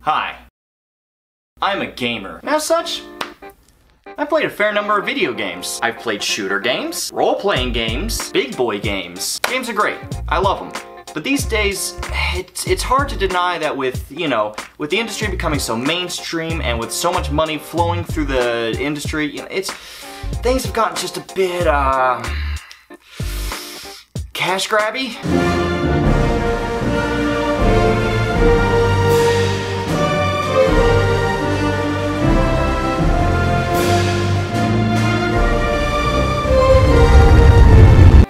Hi, I'm a gamer, and as such, I've played a fair number of video games. I've played shooter games, role-playing games, big boy games. Games are great, I love them. But these days, it's hard to deny that with, with the industry becoming so mainstream and with so much money flowing through the industry, things have gotten just a bit, cash grabby.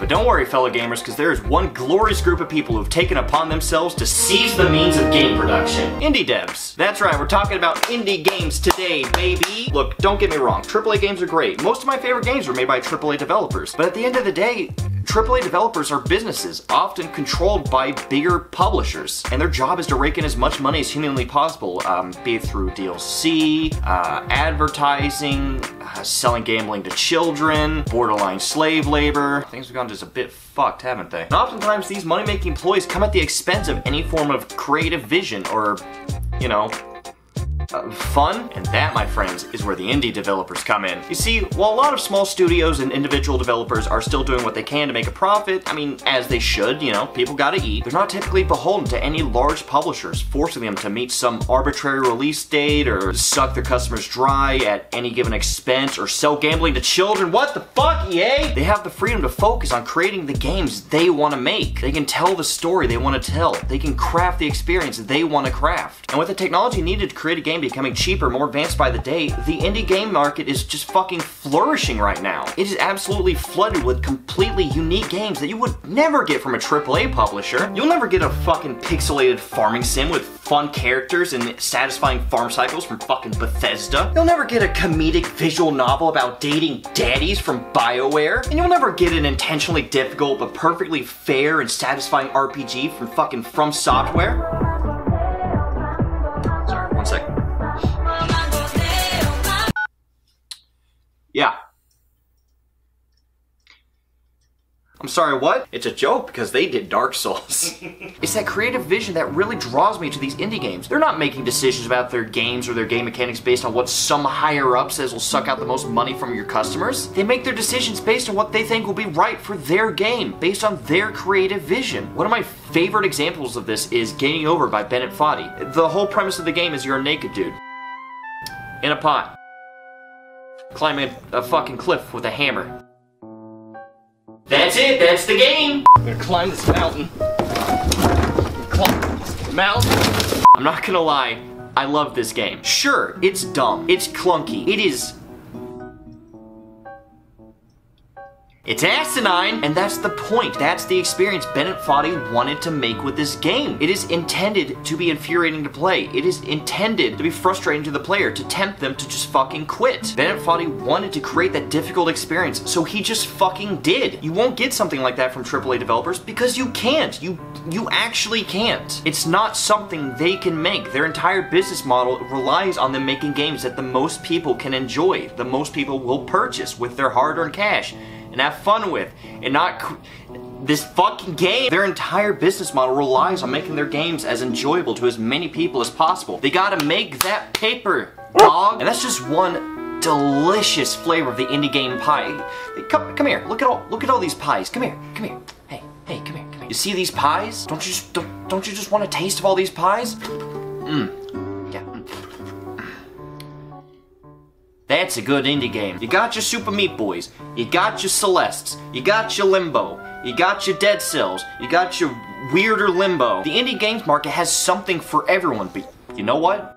Don't worry, fellow gamers, because there is one glorious group of people who have taken upon themselves to seize the means of game production. Indie devs. That's right, we're talking about indie games today, baby. Look, don't get me wrong, AAA games are great. Most of my favorite games were made by AAA developers. But at the end of the day, AAA developers are businesses, often controlled by bigger publishers. And their job is to rake in as much money as humanly possible, be it through DLC, advertising, selling gambling to children, borderline slave labor. Things have gone just a bit fucked, haven't they? And oftentimes these money-making ploys come at the expense of any form of creative vision or, fun, and that, my friends, is where the indie developers come in. You see, while a lot of small studios and individual developers are still doing what they can to make a profit, as they should, people gotta eat, they're not typically beholden to any large publishers, forcing them to meet some arbitrary release date, or suck their customers dry at any given expense, or sell gambling to children. What the fuck, EA? They have the freedom to focus on creating the games they want to make. They can tell the story they want to tell. They can craft the experience they want to craft. And with the technology needed to create a game becoming cheaper, more advanced by the day, the indie game market is just fucking flourishing right now. It is absolutely flooded with completely unique games that you would never get from a AAA publisher. You'll never get a fucking pixelated farming sim with fun characters and satisfying farm cycles from fucking Bethesda. You'll never get a comedic visual novel about dating daddies from BioWare. And you'll never get an intentionally difficult but perfectly fair and satisfying RPG from fucking From Software. Sorry, one second. Yeah. I'm sorry, what? It's a joke because they did Dark Souls. It's that creative vision that really draws me to these indie games. They're not making decisions about their games or their game mechanics based on what some higher up says will suck out the most money from your customers. They make their decisions based on what they think will be right for their game, based on their creative vision. One of my favorite examples of this is Getting Over by Bennett Foddy. The whole premise of the game is you're a naked dude in a pot, climbing a fucking cliff with a hammer. That's it, that's the game! I'm gonna climb this mountain. I'm not gonna lie, I love this game. Sure, it's dumb, it's clunky, it's asinine, and that's the point. That's the experience Bennett Foddy wanted to make with this game. It is intended to be infuriating to play. It is intended to be frustrating to the player, to tempt them to just fucking quit. Bennett Foddy wanted to create that difficult experience, so he just fucking did. You won't get something like that from AAA developers because you can't. You actually can't. It's not something they can make. Their entire business model relies on them making games that the most people can enjoy, the most people will purchase with their hard-earned cash and have fun with, and not this fucking game. Their entire business model relies on making their games as enjoyable to as many people as possible. They gotta make that paper, dog. And that's just one delicious flavor of the indie game pie. Come here, look at all these pies. Come here. Hey, come here. You see these pies? Don't you just want a taste of all these pies? Yeah. That's a good indie game. You got your Super Meat Boys, you got your Celestes, you got your Limbo, you got your Dead Cells, you got your weirder Limbo. The indie games market has something for everyone, but you know what?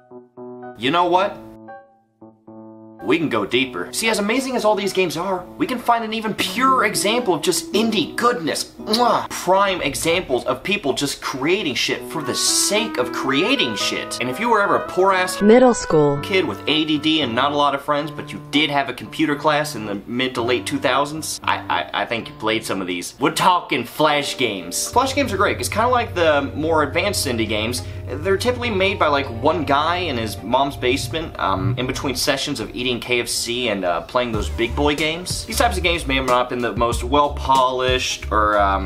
We can go deeper. See, as amazing as all these games are, we can find an even purer example of just indie goodness. Mwah. Prime examples of people just creating shit for the sake of creating shit. And if you were ever a poor-ass middle school kid with ADD and not a lot of friends, but you did have a computer class in the mid to late 2000s, I think you played some of these. We're talking Flash games. Flash games are great, because kind of like the more advanced indie games, they're typically made by like one guy in his mom's basement, in between sessions of eating KFC and playing those big boy games. These types of games may have not been the most well-polished or, I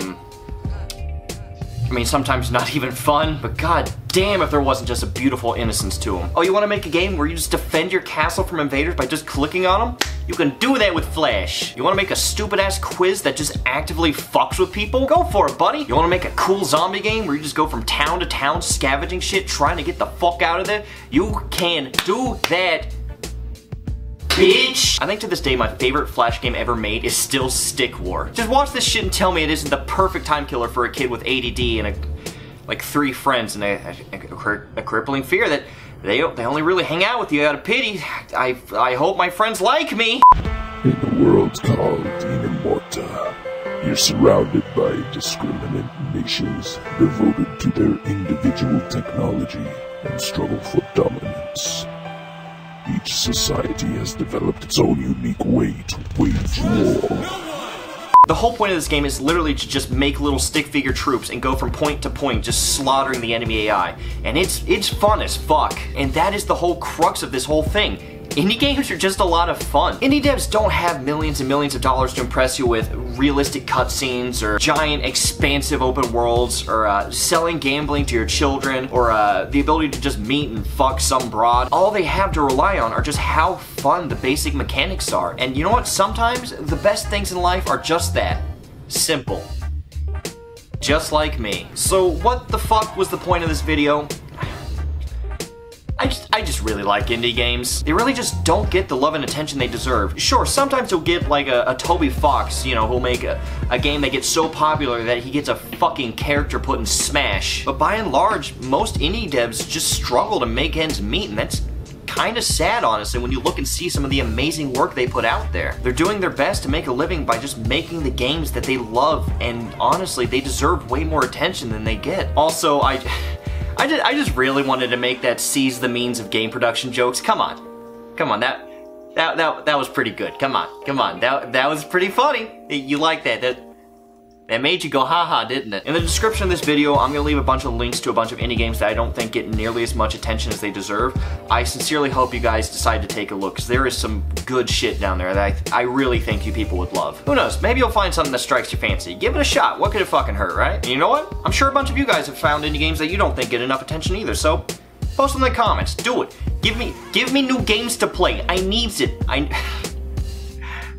mean, sometimes not even fun, but god Damn if there wasn't just a beautiful innocence to them. Oh, you want to make a game where you just defend your castle from invaders by just clicking on them? You can do that with Flash. You want to make a stupid-ass quiz that just actively fucks with people? Go for it, buddy. You want to make a cool zombie game where you just go from town to town scavenging shit, trying to get the fuck out of there? You can do that, bitch! I think to this day my favorite Flash game ever made is still Stick War. Just watch this shit and tell me it isn't the perfect time killer for a kid with ADD and like 3 friends and a crippling fear that they only really hang out with you out of pity. I hope my friends like me. In a world called Immorta, you're surrounded by indiscriminate nations devoted to their individual technology and struggle for dominance. Each society has developed its own unique way to wage war. The whole point of this game is literally to just make little stick figure troops and go from point to point, just slaughtering the enemy AI. And it's fun as fuck. And that is the whole crux of this whole thing. Indie games are just a lot of fun. Indie devs don't have millions and millions of dollars to impress you with realistic cutscenes or giant expansive open worlds or selling gambling to your children or the ability to just meet and fuck some broad. All they have to rely on are just how fun the basic mechanics are. And you know what? Sometimes the best things in life are just that. Simple. Just like me. So what the fuck was the point of this video? I just really like indie games. They really just don't get the love and attention they deserve. Sure, sometimes you'll get like a Toby Fox, you know, who'll make a game that gets so popular that he gets a fucking character put in Smash. But by and large, most indie devs just struggle to make ends meet, and that's kind of sad, honestly, when you look and see some of the amazing work they put out there. They're doing their best to make a living by just making the games that they love, and honestly, they deserve way more attention than they get. Also, I just really wanted to make that seize the means of game production jokes. Come on, that was pretty good. Come on, that was pretty funny. You like that? That made you go haha, didn't it? In the description of this video, I'm gonna leave a bunch of links to a bunch of indie games that I don't think get nearly as much attention as they deserve. I sincerely hope you guys decide to take a look, because there is some good shit down there that I really think you people would love. Who knows, maybe you'll find something that strikes your fancy. Give it a shot, what could it fucking hurt, right? And you know what? I'm sure a bunch of you guys have found indie games that you don't think get enough attention either, so post them in the comments, do it. Give me new games to play, I needs it.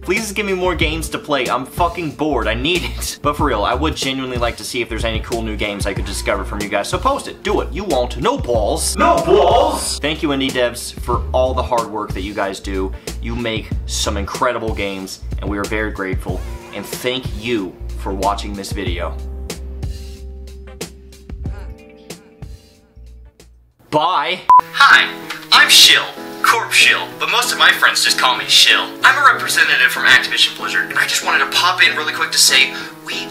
Please give me more games to play. I'm fucking bored. I need it. But for real, I would genuinely like to see if there's any cool new games I could discover from you guys. So post it. Do it. You won't. No balls. No balls! Thank you, indie devs, for all the hard work that you guys do. You make some incredible games, and we are very grateful. And thank you for watching this video. Bye. Hi, I'm Shill. Corp Shill, but most of my friends just call me Shill. I'm a representative from Activision Blizzard, and I just wanted to pop in really quick to say we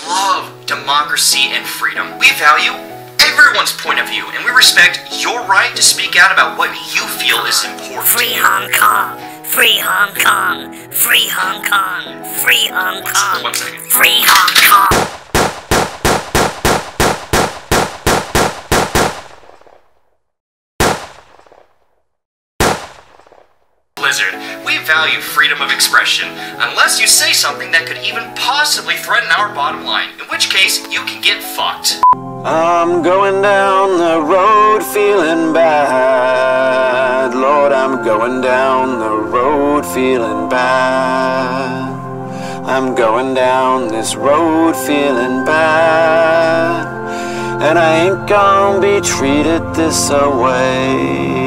love democracy and freedom. We value everyone's point of view, and we respect your right to speak out about what you feel is important. Free Hong Kong! Free Hong Kong! Free Hong Kong! Free Hong Kong! 1 second. Free Hong Kong! Blizzard, we value freedom of expression, unless you say something that could even possibly threaten our bottom line, in which case you can get fucked. I'm going down the road feeling bad. Lord, I'm going down the road feeling bad. I'm going down this road feeling bad. And I ain't gonna be treated this away.